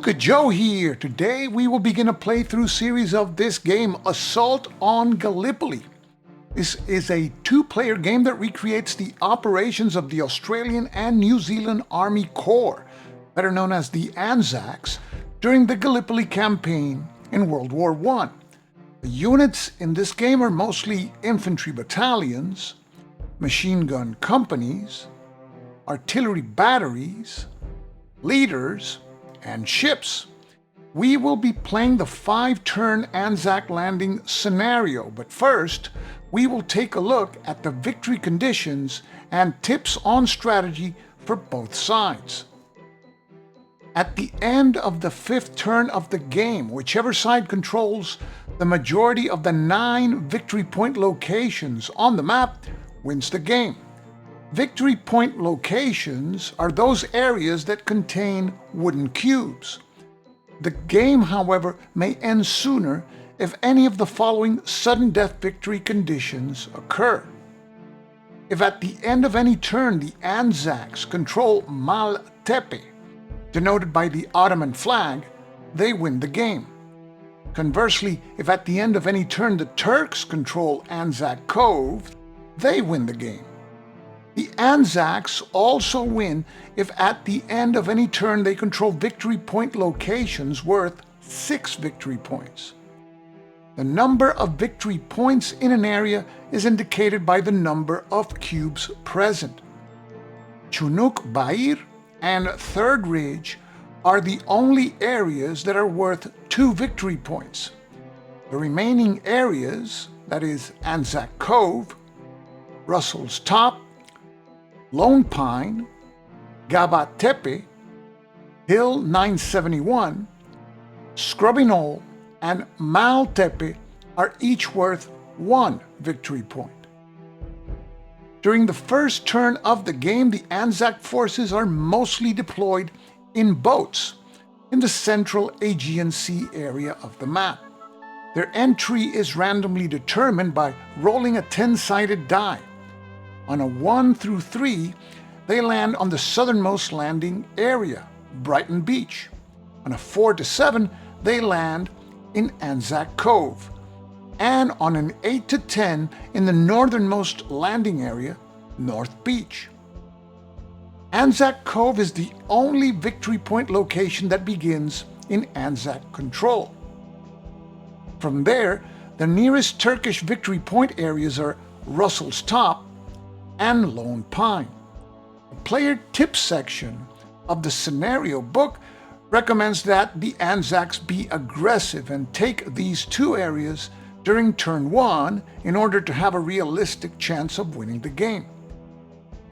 Stuka Joe here. Today we will begin a playthrough series of this game, Assault on Gallipoli. This is a two-player game that recreates the operations of the Australian and New Zealand Army Corps, better known as the Anzacs, during the Gallipoli campaign in World War I. The units in this game are mostly infantry battalions, machine gun companies, artillery batteries, leaders, and ships. We will be playing the 5-turn Anzac Landing scenario, but first we will take a look at the victory conditions and tips on strategy for both sides. At the end of the 5th turn of the game, whichever side controls the majority of the 9 victory point locations on the map wins the game. Victory point locations are those areas that contain wooden cubes. The game, however, may end sooner if any of the following sudden death victory conditions occur. If at the end of any turn the Anzacs control Mal Tepe, denoted by the Ottoman flag, they win the game. Conversely, if at the end of any turn the Turks control Anzac Cove, they win the game. The Anzacs also win if at the end of any turn they control victory point locations worth 6 victory points. The number of victory points in an area is indicated by the number of cubes present. Chunuk Bair and Third Ridge are the only areas that are worth 2 victory points. The remaining areas, that is Anzac Cove, Russell's Top, Lone Pine, Gaba Tepe, Hill 971, Scrubby Knoll, and Mal Tepe are each worth 1 victory point. During the first turn of the game, the Anzac forces are mostly deployed in boats in the central Aegean Sea area of the map. Their entry is randomly determined by rolling a 10-sided die. On a 1 through 3, they land on the southernmost landing area, Brighton Beach. On a 4 to 7, they land in Anzac Cove. And on an 8 to 10, in the northernmost landing area, North Beach. Anzac Cove is the only victory point location that begins in Anzac control. From there, the nearest Turkish victory point areas are Russell's Top and Lone Pine. The player tips section of the scenario book recommends that the Anzacs be aggressive and take these 2 areas during turn 1 in order to have a realistic chance of winning the game.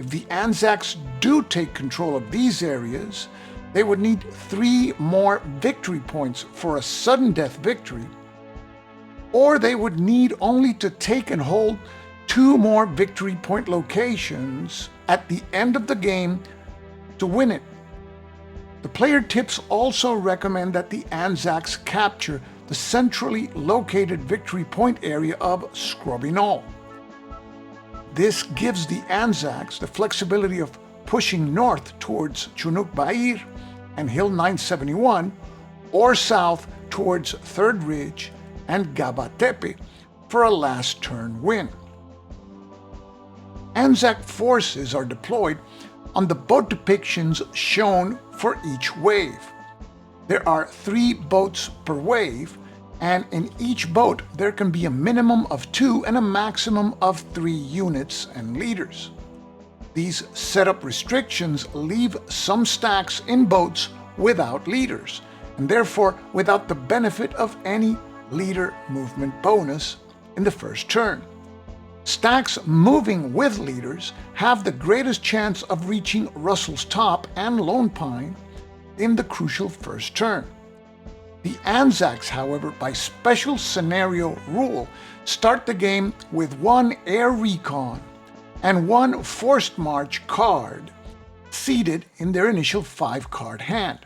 If the Anzacs do take control of these areas, they would need 3 more victory points for a sudden death victory, or they would need only to take and hold 2 more victory point locations at the end of the game to win it. The player tips also recommend that the Anzacs capture the centrally located victory point area of Scrubby Knoll. This gives the Anzacs the flexibility of pushing north towards Chunuk Bair and Hill 971, or south towards Third Ridge and Gaba Tepe for a last turn win. Anzac forces are deployed on the boat depictions shown for each wave. There are 3 boats per wave, and in each boat there can be a minimum of 2 and a maximum of 3 units and leaders. These setup restrictions leave some stacks in boats without leaders, and therefore without the benefit of any leader movement bonus in the first turn. Stacks moving with leaders have the greatest chance of reaching Russell's Top and Lone Pine in the crucial first turn. The Anzacs, however, by special scenario rule, start the game with 1 air recon and 1 forced march card seated in their initial 5-card hand.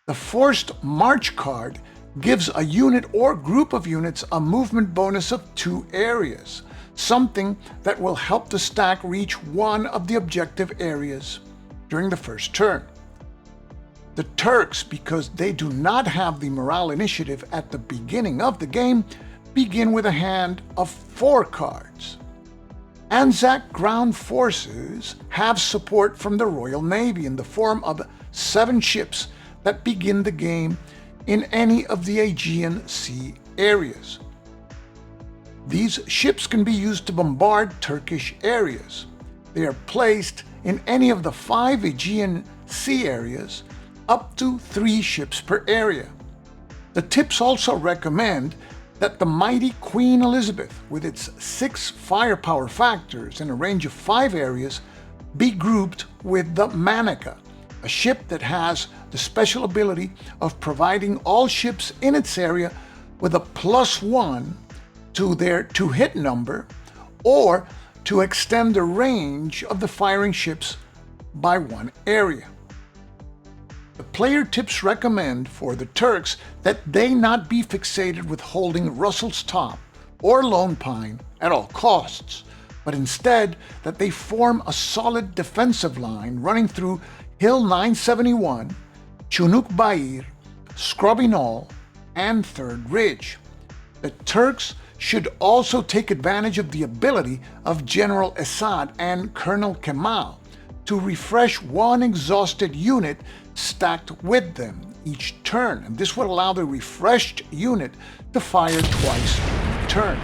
The forced march card gives a unit or group of units a movement bonus of 2 areas, something that will help the stack reach one of the objective areas during the first turn. The Turks, because they do not have the morale initiative at the beginning of the game, begin with a hand of 4 cards. Anzac ground forces have support from the Royal Navy in the form of 7 ships that begin the game in any of the Aegean Sea areas. These ships can be used to bombard Turkish areas. They are placed in any of the 5 Aegean Sea areas, up to 3 ships per area. The tips also recommend that the mighty Queen Elizabeth, with its 6 firepower factors in a range of 5 areas, be grouped with the Manica, a ship that has the special ability of providing all ships in its area with a +1 to their to-hit number, or to extend the range of the firing ships by 1 area. The player tips recommend for the Turks that they not be fixated with holding Russell's Top or Lone Pine at all costs, but instead that they form a solid defensive line running through Hill 971, Chunuk Bair, Scrubby Knoll, and Third Ridge. The Turks should also take advantage of the ability of General Assad and Colonel Kemal to refresh 1 exhausted unit stacked with them each turn, and this would allow the refreshed unit to fire twice in turn.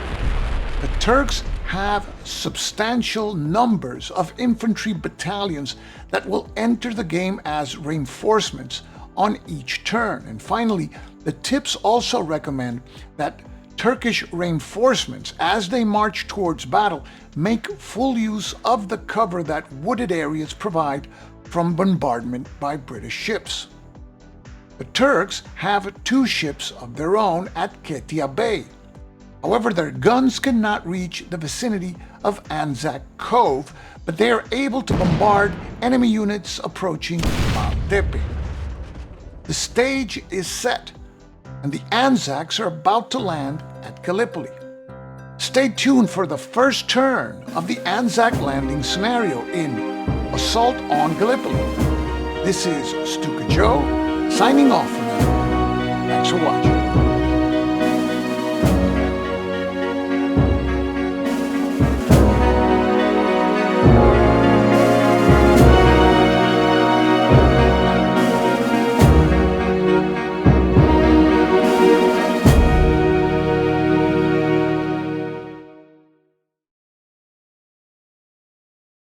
The Turks have substantial numbers of infantry battalions that will enter the game as reinforcements on each turn. And finally, the tips also recommend that Turkish reinforcements, as they march towards battle, make full use of the cover that wooded areas provide from bombardment by British ships. The Turks have 2 ships of their own at Ketia Bay. However, their guns cannot reach the vicinity of Anzac Cove, but they are able to bombard enemy units approaching Maltepe. The stage is set, and the Anzacs are about to land at Gallipoli. Stay tuned for the first turn of the Anzac Landing scenario in Assault on Gallipoli. This is Stuka Joe, signing off for now. Thanks for watching.